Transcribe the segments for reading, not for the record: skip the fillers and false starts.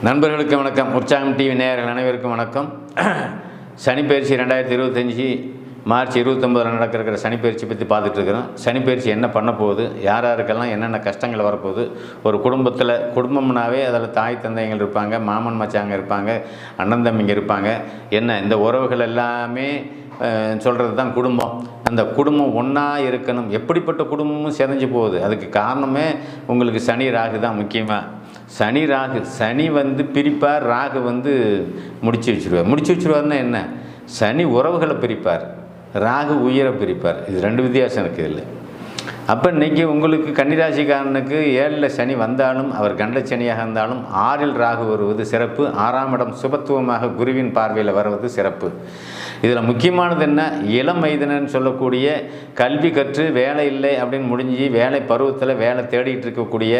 நண்பர்களுக்கு வணக்கம். உற்சாகம் டிவி நேயர்கள் அனைவருக்கும் வணக்கம். சனிப்பயிற்சி 2025 மார்ச் 29 நடக்கிற சனிப்பயிற்சி பற்றி பார்த்துட்டு இருக்கிறோம். சனிப்பயிற்சி என்ன பண்ண போகுது, யார் யாருக்கெல்லாம் என்னென்ன கஷ்டங்கள் வரப்போகுது, ஒரு குடும்பம்னாவே அதில் தாய் தந்தைகள் இருப்பாங்க, மாமன் மச்சாங்க இருப்பாங்க, அண்ணன் தம்பிங்க இருப்பாங்க. என்ன இந்த உறவுகள் எல்லாமே சொல்கிறது தான் குடும்பம். அந்த குடும்பம் ஒன்றா இருக்கணும். எப்படிப்பட்ட குடும்பமும் சிதைஞ்சு போகுது. அதுக்கு காரணமே உங்களுக்கு சனி ராகு தான். முக்கியமாக சனி பிரிப்பார், ராகு முடிச்சு வச்சுருவார்னா என்ன, சனி உறவுகளை பிரிப்பார், ராகு உயிரை பிரிப்பார். இது ரெண்டு வித்தியாசம் இருக்குது இல்லை. அப்போ இன்றைக்கி உங்களுக்கு கன்னிராசிக்காரனுக்கு 7ல் சனி வந்தாலும், அவர் கண்டச்சனியாக இருந்தாலும் 6ல் ராகு வருவது சிறப்பு. 6ஆம் இடம் சுபத்துவமாக குருவின் பார்வையில் வருவது சிறப்பு. இதில் முக்கியமானது என்ன, இளம் வயதினன்னு சொல்லக்கூடிய கல்வி கற்று வேலை இல்லை அப்படின்னு முடிஞ்சு வேலை பருவத்தில் வேலை தேடிட்டு இருக்கக்கூடிய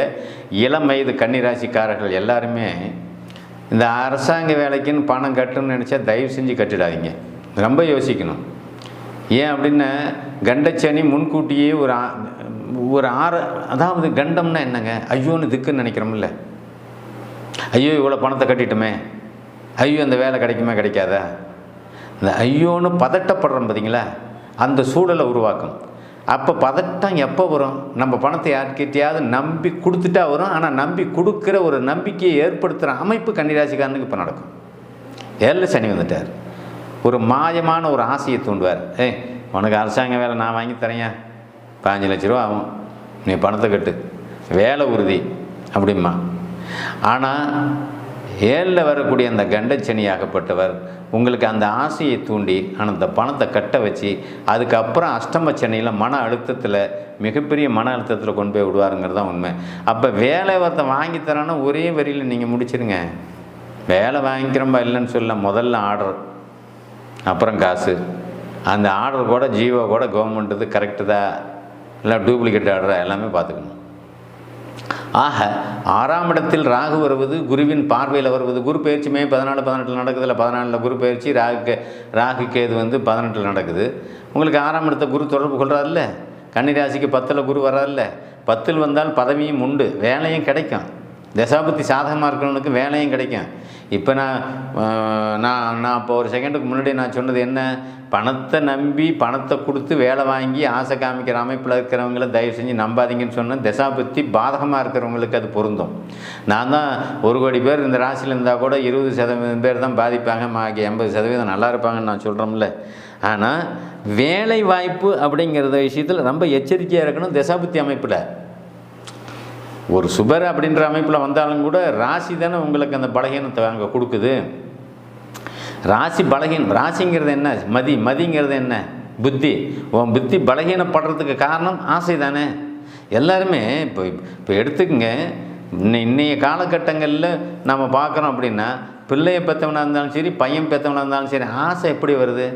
இளம் வயது கன்னிராசிக்காரர்கள் எல்லாருமே இந்த அரசாங்க வேலைக்குன்னு பணம் கட்டணும்னு நினச்சா தயவு செஞ்சு கட்டிடாதீங்க. ரொம்ப யோசிக்கணும். ஏன் அப்படின்னா, கண்டச்சனி முன்கூட்டியே ஒரு அதாவது கண்டம்னா என்னங்க, ஐயோன்னு திக்குன்னு நினைக்கிறோம்ல. ஐயோ இவ்வளோ பணத்தை கட்டிட்டோமே, ஐயோ அந்த வேலை கிடைக்குமா கிடைக்காதா, இந்த ஐயோன்னு பதட்டப்படுறோம் பார்த்தீங்களா, அந்த சூழலை உருவாக்கும். அப்போ பதட்டம் எப்போ வரும், நம்ம பணத்தை யார்கிட்டையாவது நம்பி கொடுத்துட்டா வரும். ஆனால் நம்பி கொடுக்குற ஒரு நம்பிக்கையை ஏற்படுத்துகிற அமைப்பு கன்னிராசிக்காரனுக்கு இப்போ நடக்கும். 7ல் சனி வந்துட்டார். ஒரு மாயமான ஒரு ஆசையை தூண்டுவார். உனக்கு அரசாங்க வேலை நான் வாங்கி தரேன், 15 லட்ச ரூபா ஆகும், நீ பணத்தை கட்டு, வேலை உறுதி அப்படிம்மா. ஆனால் 7ல் வரக்கூடிய அந்த கண்டச்சனியாகப்பட்டவர் உங்களுக்கு அந்த ஆசையை தூண்டி அந்த பணத்தை கட்ட வச்சு அதுக்கப்புறம் அஷ்டமச்சனியில் மன அழுத்தத்தில், மிகப்பெரிய மன அழுத்தத்தில் கொண்டு போய் விடுவாருங்கிறது தான் உண்மை. அப்போ வேலை வாங்கி தரான்னா ஒரே வரியில் நீங்கள் முடிச்சிருங்க. வேலை வாங்கிக்கிறோம்பா இல்லைன்னு சொல்ல, முதல்ல ஆர்டர், அப்புறம் காசு. அந்த ஆர்டர் கூட ஜியோ கூட கவர்மெண்ட்டு கரெக்டு தான், இல்லை டூப்ளிகேட் ஆர்டரா, எல்லாமே பார்த்துக்கணும். ஆக 6ஆம் இடத்தில் ராகு வருவது, குருவின் பார்வையில் வருவது. குரு பயிற்சி மே 14-18 நடக்குதுல்ல. 14ல் குரு பயிற்சி, ராகு கேது 18ல் நடக்குது. உங்களுக்கு 6ஆம் இடத்தை குரு தொடர்பு கொள்கிறார்ல. கன்னிராசிக்கு 10ல் குரு வராதுல்ல. 10ல் வந்தால் பதவியும் உண்டு, வேலையும் கிடைக்கும். தசாபுத்தி சாதகமாக இருக்கிறவனுக்கு வேலையும் கிடைக்கும். இப்போ நான் இப்போ ஒரு செகண்டுக்கு முன்னாடி நான் சொன்னது என்ன, பணத்தை நம்பி பணத்தை கொடுத்து வேலை வாங்கி ஆசை காமிக்கிற அமைப்பில் இருக்கிறவங்கள தயவு செஞ்சு நம்பாதீங்கன்னு சொன்னேன். தசாபுத்தி பாதகமாக இருக்கிறவங்களுக்கு அது பொருந்தும். நான் தான் 1 கோடி பேர் இந்த ராசியில் இருந்தால் கூட 20% பேர் தான் பாதிப்பாங்க, 80% நல்லா இருப்பாங்கன்னு நான் சொல்கிறோம்ல. ஆனால் வேலை வாய்ப்பு அப்படிங்கிறத விஷயத்தில் ரொம்ப எச்சரிக்கையாக இருக்கணும். தசாபுத்தி அமைப்பில் ஒரு சுபர் அப்படின்ற அமைப்பில் வந்தாலும் கூட ராசி தானே உங்களுக்கு அந்த பலகீனத்தை அங்கே கொடுக்குது. ராசி பலகீனம். ராசிங்கிறது என்ன, மதிங்கிறது என்ன, புத்தி. உன் புத்தி பலகீனப்படுறதுக்கு காரணம் ஆசை தானே. எல்லாருமே இப்போ எடுத்துக்கங்க, இன்றைய காலகட்டங்களில் நம்ம பார்க்குறோம் அப்படின்னா, பிள்ளையை பெற்றவனாக இருந்தாலும் சரி, பையன் பெற்றவனாக இருந்தாலும் சரி, ஆசை எப்படி வருது,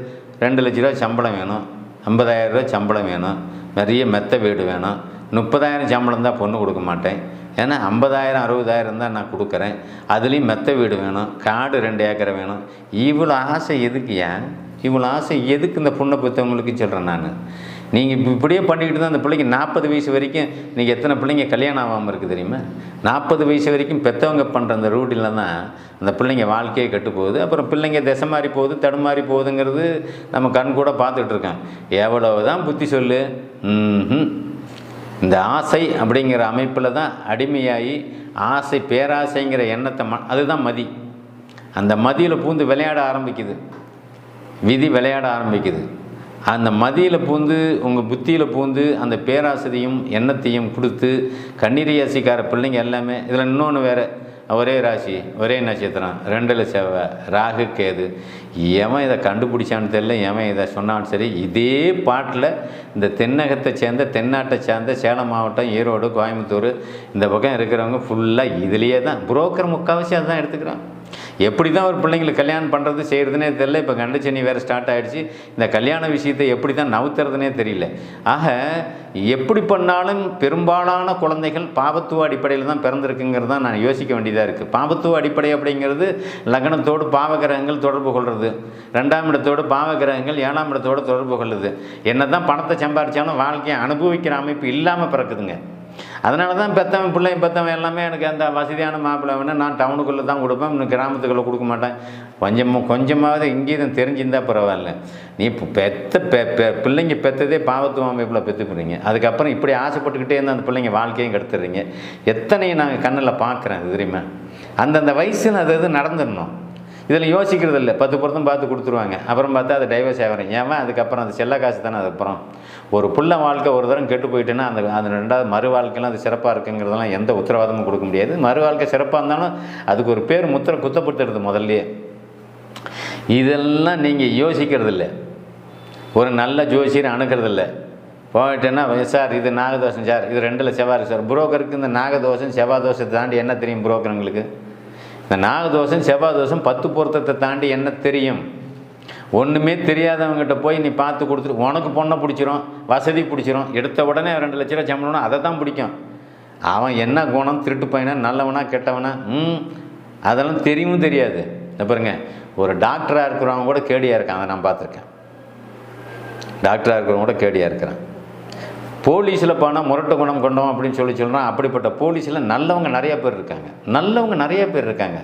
2 லட்ச ரூபா சம்பளம் வேணும், 50,000 ரூபா சம்பளம் வேணும், நிறைய மெத்த வீடு வேணும், 30,000 சம்பளம் தான் பொண்ணு கொடுக்க மாட்டேன், ஏன்னா 50,000 60,000 தான் நான் கொடுக்குறேன், அதுலேயும் மெத்த வீடு வேணும், காடு 2 ஏக்கரை வேணும். இவ்வளோ ஆசை எதுக்குயா, இவ்வளோ ஆசை எதுக்கு இந்த பொண்ணை பெற்றவங்களுக்கு சொல்கிறேன் நான். நீங்கள் இப்படியே பண்ணிக்கிட்டு தான் அந்த பிள்ளைக்கு 40 வயசு வரைக்கும், நீங்கள் எத்தனை பிள்ளைங்க கல்யாணம் ஆகாமல் இருக்குது தெரியுமா? 40 வயசு வரைக்கும் பெற்றவங்க பண்ணுற அந்த ரூட்டில் தான் அந்த பிள்ளைங்க வாழ்க்கையை கெட்டு போகுது. அப்புறம் பிள்ளைங்க திசை மாறி போகுது, தடுமாறி போகுதுங்கிறது நம்ம கண் கூட பார்த்துட்ருக்கேன். எவ்வளவு தான் புத்தி சொல்லு, இந்த ஆசை அப்படிங்கிற அமைப்பில் தான் அடிமையாகி ஆசை, பேராசைங்கிற எண்ணத்தை அதுதான் மதி. அந்த மதியில் பூந்து விளையாட ஆரம்பிக்குது, விதி விளையாட ஆரம்பிக்குது. அந்த மதியில் பூந்து உங்கள் புத்தியில் பூந்து அந்த பேராசையும் எண்ணத்தையும் கொடுத்து கன்னிராசிக்கார பிள்ளைங்க எல்லாமே. இதில் இன்னொன்று வேறு, ஒரே ராசி ஒரே நட்சத்திரம் 2ல் செவ்வாய், ராகு கேது. எவன் இதை கண்டுபிடிச்சான்னு தெரியல, எவன் இதை சொன்னான்னு சரி. இதே பாட்டில் இந்த தென்னகத்தை சேர்ந்த, தென்னாட்டை சேர்ந்த சேலம் மாவட்டம், ஈரோடு, கோயம்புத்தூர் இந்த பக்கம் இருக்கிறவங்க ஃபுல்லாக இதுலேயே தான் புரோக்கர் முக்கால்வாசி அதுதான் எடுத்துக்கிறான். எப்படி தான் ஒரு பிள்ளைங்களுக்கு கல்யாணம் பண்ணுறது செய்கிறதுனே தெரியல. இப்போ கண்டச்சனி வேறு ஸ்டார்ட் ஆகிடுச்சு. இந்த கல்யாண விஷயத்தை எப்படி தான் நவுத்துறதுனே தெரியல. ஆக எப்படி பண்ணாலும் பெரும்பாலான குழந்தைகள் பாவத்துவ அடிப்படையில் தான் பிறந்திருக்குங்கிறது தான் நான் யோசிக்க வேண்டியதாக இருக்குது. பாவத்துவ அடிப்படை அப்படிங்கிறது லக்னத்தோடு பாவகிரகங்கள் தொடர்பு கொள்வது, 2ஆம் இடத்தோடு பாவகிரகங்கள் 7ஆம் இடத்தோடு தொடர்பு கொள்ளுது. என்ன தான் பணத்தை சம்பாதிச்சாலும் வாழ்க்கையை அனுபவிக்கிற அமைப்பு இல்லாமல் பிறக்குதுங்க. அதனால தான் பெற்றவன் பிள்ளையும் பெற்றவன் எல்லாமே எனக்கு அந்த வசதியான மாப்பிள்ளை வேணும், நான் டவுனுக்குள்ளே தான் கொடுப்பேன், இன்னும் கிராமத்துக்குள்ளே கொடுக்க மாட்டேன். கொஞ்சமாவது இங்கேயும் தெரிஞ்சிருந்தால் பரவாயில்ல. நீ பிள்ளைங்க பெற்றதே பாவத்துவ அமைப்பில் பெற்றுக்கிறீங்க. அதுக்கப்புறம் இப்படி ஆசைப்பட்டுக்கிட்டே இருந்தால் அந்த பிள்ளைங்க வாழ்க்கையும் கெடுத்துடுறீங்க. எத்தனையும் நாங்கள் கண்ணில் பார்க்குறேன். இது தெரியுமா? அந்தந்த வயசில் அது நடந்துடணும். இதில் யோசிக்கிறது இல்லை. 10 பொருத்தம் பார்த்து கொடுத்துருவாங்க. அப்புறம் பார்த்தா அது டைவர்ஸ் ஆகிறேன். ஏன் அதுக்கப்புறம் அது செல்ல காசு தானே. அதுக்கப்புறம் ஒரு புள்ள வாழ்க்கை ஒரு தரம் கெட்டு போயிட்டுன்னா அந்த ரெண்டாவது மறு வாழ்க்கைலாம் அது சிறப்பாக இருக்குங்கிறதெல்லாம் எந்த உத்தரவாதமும் கொடுக்க முடியாது. மறு வாழ்க்கை சிறப்பாக இருந்தாலும் அதுக்கு ஒரு பேர் முத்திரை குத்தப்பட்டுருது முதல்லையே. இதெல்லாம் நீங்கள் யோசிக்கிறது இல்லை. ஒரு நல்ல ஜோசியரை அணுகிறதில்லை. போயிட்டேன்னா சார் இது நாகதோஷம் சார், இது 2ல் செவ்வாய் இருக்குது சார். புரோக்கருக்கு இந்த நாகதோஷம் செவ்வாய் தோஷத்தை தாண்டி என்ன தெரியும் புரோக்கருங்களுக்கு? இந்த நாகதோஷம் செவ்வாய் தோஷம் 10 பொருத்தத்தை தாண்டி என்ன தெரியும்? ஒன்றுமே தெரியாதவங்ககிட்ட போய் நீ பார்த்து கொடுத்துட்டு உனக்கு பொண்ணை பிடிச்சிரும், வசதி பிடிச்சிரும், எடுத்த உடனே 2 லட்ச ரூபா சம்பளம்னா அதை தான் பிடிக்கும். அவன் என்ன குணம், திருட்டு பையனா நல்லவனா கெட்டவனா அதெல்லாம் தெரியவும் தெரியாது. பாருங்க, ஒரு டாக்டராக இருக்கிறவங்க கூட கேடியாக இருக்கான். அதை நான் பார்த்துருக்கேன். டாக்டராக இருக்கிறவங்க கூட கேடியாக இருக்கிறான். போலீஸில் போனால் முரட்டு குணம் கொண்டோம் அப்படின்னு சொல்கிறான். அப்படிப்பட்ட போலீஸில் நல்லவங்க நிறைய பேர் இருக்காங்க.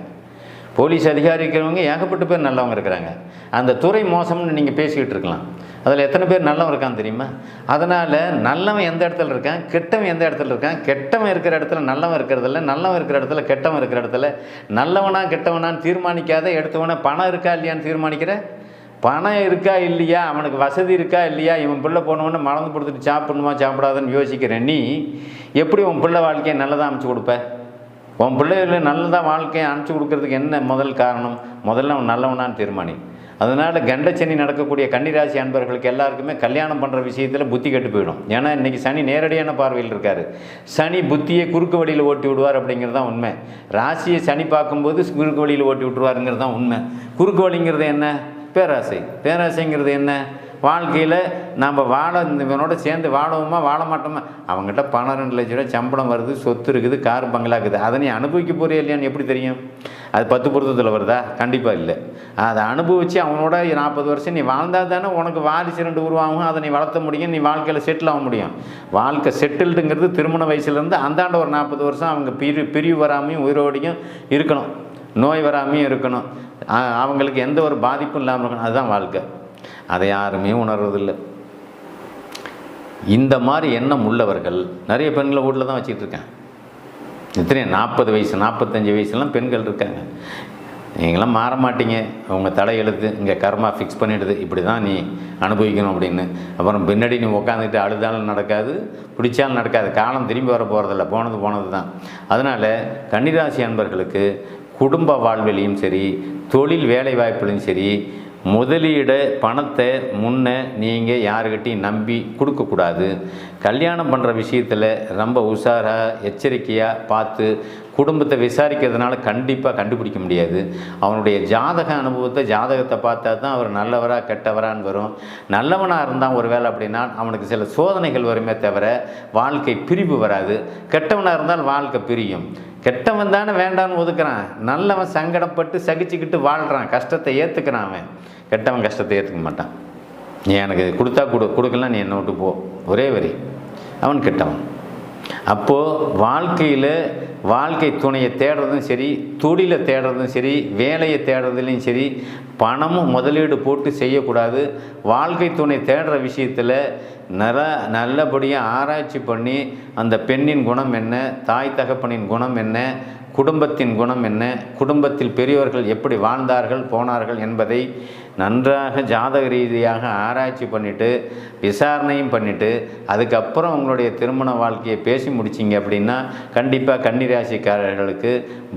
போலீஸ் அதிகாரி இருக்கிறவங்க ஏகப்பட்ட பேர் நல்லவங்க இருக்கிறாங்க. அந்த துறை மோசம்னு நீங்கள் பேசிக்கிட்டு இருக்கலாம். அதில் எத்தனை பேர் நல்லவன் இருக்கான்னு தெரியுமா? அதனால் நல்லவன் எந்த இடத்துல இருக்கான், கெட்டவன் எந்த இடத்துல இருக்கான். கெட்டவன் இருக்கிற இடத்துல நல்லவன் இருக்கிறதில்ல, நல்லவன் இருக்கிற இடத்துல கெட்டவன் இருக்கிற இடத்துல நல்லவனா கெட்டவனான்னு தீர்மானிக்காத, எடுத்தவன பணம் இருக்கா இல்லையான்னு தீர்மானிக்கிற. பணம் இருக்கா இல்லையா, அவனுக்கு வசதி இருக்கா இல்லையா, இவன் பிள்ளை போனவொன்னு மறந்து கொடுத்துட்டு சாப்பிடணுமா சாப்பிடாதுன்னு யோசிக்கிறேன். நீ எப்படி உன் பிள்ளை வாழ்க்கையை நல்லதாக அமைச்சு கொடுப்ப? உன் பிள்ளைகளை நல்லதாக வாழ்க்கையை அனுப்பிச்சி கொடுக்கறதுக்கு என்ன முதல் காரணம்? முதல்ல அவன் நல்லவனான்னு தீர்மானி. அதனால் கண்டச்சனி நடக்கக்கூடிய கன்னிராசி அன்பர்களுக்கு எல்லாருக்குமே கல்யாணம் பண்ணுற விஷயத்தில் புத்தி கெட்டு போயிடும். ஏன்னா இன்றைக்கி சனி நேரடியான பார்வையில் இருக்கார். சனி புத்தியை குறுக்கு வழியில் ஓட்டி விடுவார் அப்படிங்கிறது தான் உண்மை. ராசியை சனி பார்க்கும்போது குறுக்கு வழியில் ஓட்டி விட்டுருவாருங்கிறது தான் உண்மை. குறுக்கு வழிங்கிறது என்ன? பேராசை. பேராசைங்கிறது என்ன? வாழ்க்கையில் நம்ம இவனோட சேர்ந்து வாழவுமா வாழ மாட்டோமா? அவங்ககிட்ட பணம் 2 லட்ச ரூபா சம்பளம் வருது, சொத்து இருக்குது, கார் பங்களா இருக்குது. அதை நீ அனுபவிக்க போறியா இல்லையான்னு எப்படி தெரியும்? அது 10 பொருத்தத்தில் வருதா? கண்டிப்பாக இல்லை. அதை அனுபவித்து அவனோட 40 வருஷம் நீ வாழ்ந்தால் தானே உனக்கு வாரிசு 2 உருவாகும். அதை நீ வளர்த்த முடியும், நீ வாழ்க்கையில் செட்டில் ஆக முடியும். வாழ்க்கை செட்டில்டுங்கிறது திருமண வயசுலேருந்து அந்தாண்ட ஒரு 40 வருஷம் அவங்க பிரிவு வராமையும் உயிரோடையும் இருக்கணும், நோய் வராமையும் இருக்கணும், அவங்களுக்கு எந்த ஒரு பாதிப்பும் இல்லாமல் இருக்கணும். அதுதான் வாழ்க்கை. அதை யாருமே உணர்வதில்லை. இந்த மாதிரி எண்ணம் உள்ளவர்கள் நிறைய பெண்களை வீட்டில் தான் வச்சுக்கிட்டு இருக்கேன். எத்தனை 40 வயசு 45 வயசுலாம் பெண்கள் இருக்காங்க. நீங்களாம் மாற மாட்டீங்க, உங்கள் தலையெழுத்து இங்கே கர்மா ஃபிக்ஸ் பண்ணிடுது, இப்படி தான் நீ அனுபவிக்கணும் அப்படின்னு. அப்புறம் பின்னாடி நீ உட்காந்துக்கிட்டு அழுதாலும் நடக்காது, பிடிச்சாலும் நடக்காது. காலம் திரும்பி வர போகிறதில்ல, போனது தான். அதனால் கன்னிராசி அன்பர்களுக்கு குடும்ப வாழ்விலையும் சரி, தொழில் வேலை வாய்ப்புலையும் சரி, முதலீடு பணத்தை முன்னே நீங்கள் யாருக்கிட்டையும் நம்பி கொடுக்கக்கூடாது. கல்யாணம் பண்ணுற விஷயத்தில் ரொம்ப உஷாராக எச்சரிக்கையாக பார்த்து குடும்பத்தை விசாரிக்கிறதுனால கண்டிப்பாக கண்டுபிடிக்க முடியாது. அவனுடைய ஜாதக அனுபவத்தை ஜாதகத்தை பார்த்தா தான் அவர் நல்லவரா கெட்டவரான்னு வரும். நல்லவனாக இருந்தால் ஒரு வேலை அப்படின்னா அவனுக்கு சில சோதனைகள் வருமே தவிர வாழ்க்கை பிரிவு வராது. கெட்டவனாக இருந்தால் வாழ்க்கை பிரியும். கெட்டவன் தானே வேண்டான்னு ஒதுக்குறான், நல்லவன் சங்கடப்பட்டு சகிச்சுக்கிட்டு வாழ்கிறான், கஷ்டத்தை ஏற்றுக்கிறான். அவன் கெட்டவன் கஷ்டத்தை ஏற்றுக்க மாட்டான். நீ எனக்கு கொடுத்தா கொடுக்கலாம், நீ என்னை விட்டு போ, ஒரே வரி. அவன் கெட்டவன். அப்போது வாழ்க்கையில் வாழ்க்கை துணையை தேடுறதும் சரி, தொழிலை தேடுறதும் சரி, வேலையை தேடுறதுலையும் சரி, பணமும் முதலீடு போட்டு செய்யக்கூடாது. வாழ்க்கை துணை தேடுற விஷயத்தில் நல்லபடியாக ஆராய்ச்சி பண்ணி அந்த பெண்ணின் குணம் என்ன, தாய் தகப்பனின் குணம் என்ன, குடும்பத்தின் குணம் என்ன, குடும்பத்தில் பெரியவர்கள் எப்படி வாழ்ந்தார்கள் போனார்கள் என்பதை நன்றாக ஜாதக ரீதியாக ஆராய்ச்சி பண்ணிவிட்டு விசாரணையும் பண்ணிவிட்டு அதுக்கப்புறம் உங்களுடைய திருமண வாழ்க்கையை பேசி முடிச்சிங்க அப்படின்னா கண்டிப்பாக கன்னிராசிக்காரர்களுக்கு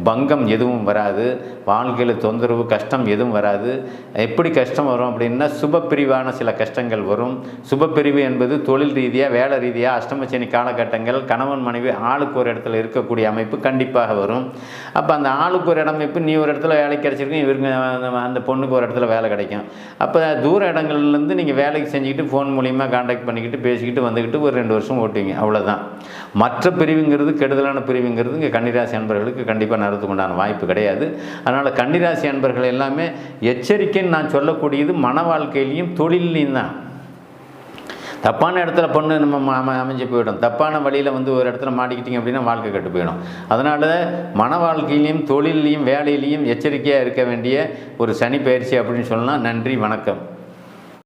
பங்கம் எதுவும் வராது, வாழ்க்கையில் தொந்தரவு கஷ்டம் எதுவும் வராது. எப்படி கஷ்டம் வரும் அப்படின்னா சுபப்பிரிவான சில கஷ்டங்கள் வரும். சுபப்பிரிவு என்பது தொழில் ரீதியாக வேலை ரீதியாக அஷ்டமச்சனி காலகட்டங்கள் கணவன் மனைவி ஆளுக்கு ஒரு இடத்துல இருக்கக்கூடிய அமைப்பு கண்டிப்பாக வரும். அப்போ அந்த ஆளுக்கு ஒரு இடமைப்பு, நீ ஒரு இடத்துல வேலை கிடைச்சிருக்கும், இவருங்க அந்த பொண்ணுக்கு ஒரு இடத்துல வேலை கிடைக்கும். அப்போ தூர இடங்கள்லேருந்து நீங்கள் வேலைக்கு செஞ்சுக்கிட்டு ஃபோன் மூலிமா கான்டாக்ட் பண்ணிக்கிட்டு பேசிக்கிட்டு வந்துக்கிட்டு ஒரு 2 வருஷம் ஓட்டுவீங்க, அவ்வளோதான். மற்ற பிரிவுங்கிறது கெடுதலான பிரிவுங்கிறது இங்கே கன்னிராசி அன்பர்களுக்கு கண்டிப்பாக நடத்துக்கு உண்டான வாய்ப்பு கிடையாது. அதனால் கன்னிராசி அன்பர்கள் எல்லாமே எச்சரிக்கைன்னு நான் சொல்லக்கூடியது மன வாழ்க்கையிலையும் தொழிலையும் தான். தப்பான இடத்துல பொண்ணு நம்ம அமைஞ்சு போயிடும். தப்பான வழியில் வந்து ஒரு இடத்துல மாட்டிக்கிட்டிங்க அப்படின்னா வாழ்க்கை கெட்டு போயிடும். அதனால் மன வாழ்க்கையிலையும் தொழிலையும் வேலையிலையும் எச்சரிக்கையாக இருக்க வேண்டிய ஒரு சனி பயிற்சி அப்படின்னு சொல்லலாம். நன்றி, வணக்கம்.